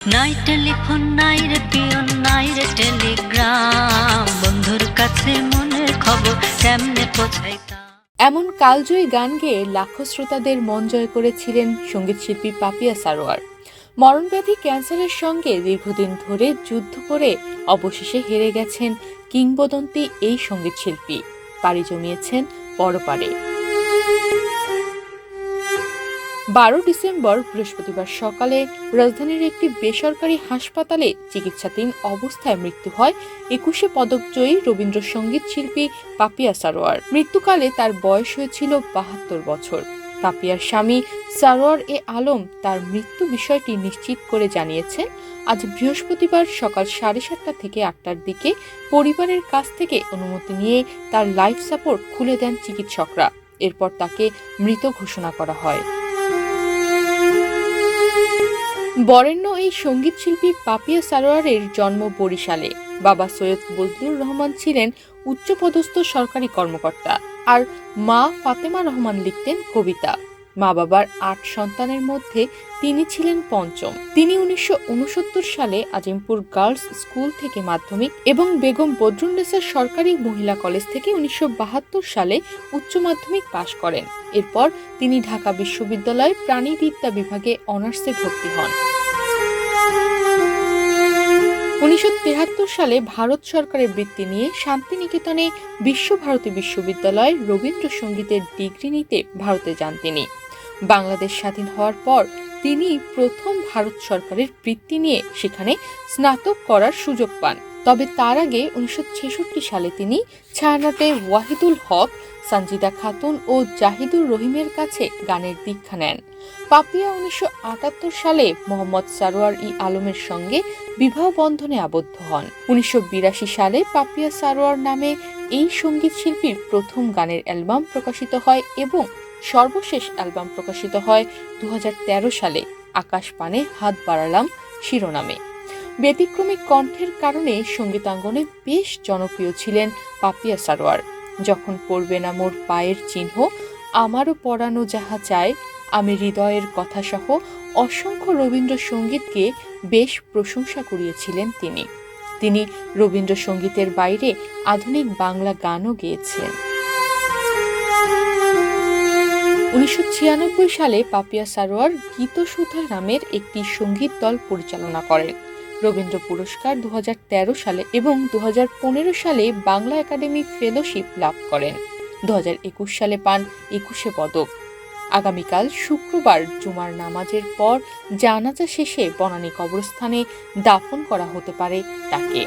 নাই টেলিফোন নাই রে পিয়ন নাই রে টেলিগ্রাম, বন্ধুর কাছে মনের খবর কেমনে পৌঁছাইতাম। এমন কালজয়ী গান গেয়ে লাখো শ্রোতাদের মন জয় করেছিলেন সঙ্গীতশিল্পী পাপিয়া সারোয়ার। মরণব্যাধি ক্যান্সারের সঙ্গে দীর্ঘদিন ধরে যুদ্ধ করে অবশেষে হেরে গেছেন কিংবদন্তি এই সঙ্গীতশিল্পী। পাড়ি জমিয়েছেন পরপারে। 12 ডিসেম্বর বৃহস্পতিবার সকালে রাজধানীর একটি বেসরকারি হাসপাতালে চিকিৎসাধীন অবস্থায় মৃত্যু হয় 21শে পদকজয়ী রবীন্দ্রসঙ্গীত শিল্পী পাপিয়া সারোয়ার। মৃত্যুকালে তার বয়স হয়েছিল 72 বছর। পাপিয়ার স্বামী সারোয়ার এ আলম তার মৃত্যু বিষয়টি নিশ্চিত করে জানিয়েছেন, আজ বৃহস্পতিবার সকাল 7:30 থেকে 8টার দিকে পরিবারের কাছ থেকে অনুমতি নিয়ে তার লাইফ সাপোর্ট খুলে দেন চিকিৎসকরা। এরপর তাকে মৃত ঘোষণা করা হয়। বরেণ্য এই সঙ্গীতশিল্পী পাপিয়া সারোয়ারের জন্ম বরিশালে। বাবা সৈয়দ বজলুর রহমান ছিলেন উচ্চপদস্থ সরকারি কর্মকর্তা, আর মা ফাতেমা রহমান লিখতেন কবিতা। মা বাবার 8 সন্তানের মধ্যে তিনি ছিলেন পঞ্চম। তিনি 1969 সালে আজিমপুর গার্লস স্কুল থেকে মাধ্যমিক এবং বেগম বদরুন্নেসা সরকারি মহিলা কলেজ থেকে 1972 সালে উচ্চ মাধ্যমিক পাশ করেন। এরপর তিনি ঢাকা বিশ্ববিদ্যালয়ের প্রাণীবিদ্যা বিভাগে অনার্সে ভর্তি হন। 1973 সালে ভারত সরকারের বৃত্তি নিয়ে শান্তিনিকেতনে বিশ্বভারতী বিশ্ববিদ্যালয়ে রবীন্দ্রসঙ্গীতের ডিগ্রি নিতে ভারতে যান তিনি। বাংলাদেশ স্বাধীন হওয়ার পর তিনি প্রথম ভারত সরকারের বৃত্তি নিয়ে সেখানে স্নাতক করার সুযোগ পান। তবে তার আগে 1966 সালে তিনি ছায়ানটে ওয়াহিদুল হক, সানজিদা খাতুন ও জাহিদুর রহিমের কাছে গানের দীক্ষা নেন। পাপিয়া 1978 সালে মোহাম্মদ সারোয়ার ই আলমের সঙ্গে বিবাহ বন্ধনে আবদ্ধ হন। 1982 সালে পাপিয়া সারোয়ার নামে এই সঙ্গীত শিল্পীর প্রথম গানের অ্যালবাম প্রকাশিত হয় এবং সর্বশেষ অ্যালবাম প্রকাশিত হয় 2013 সালে আকাশ পানে হাত বাড়ালাম শিরোনামে। ব্যতিক্রমী কণ্ঠের কারণে সঙ্গীতাঙ্গনে বেশ জনপ্রিয় ছিলেন পাপিয়া সারোয়ার। যখন পড়বে না মোর পায়ের চিহ্ন, আমারও পরানো যাহা চায়, আমি হৃদয়ের কথা সহ অসংখ্য রবীন্দ্রসঙ্গীতকে বেশ প্রশংসা কুড়িয়েছিলেন তিনি। তিনি রবীন্দ্রসঙ্গীতের বাইরে আধুনিক বাংলা গানও গেয়েছেন। 1996 সালে পাপিয়া সারোয়ার গীতসুধা নামের একটি সঙ্গীত দল পরিচালনা করেন। রবীন্দ্র পুরস্কার 2013 সালে এবং 2015 সালে বাংলা একাডেমি ফেলোশিপ লাভ করেন। 2021 সালে পান 21শে পদক। আগামীকাল শুক্রবার জুমার নামাজের পর জানাজা শেষে বনানী কবরস্থানে দাফন করা হতে পারে তাকে।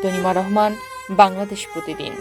তনিমা রহমান, বাংলাদেশ প্রতিদিন।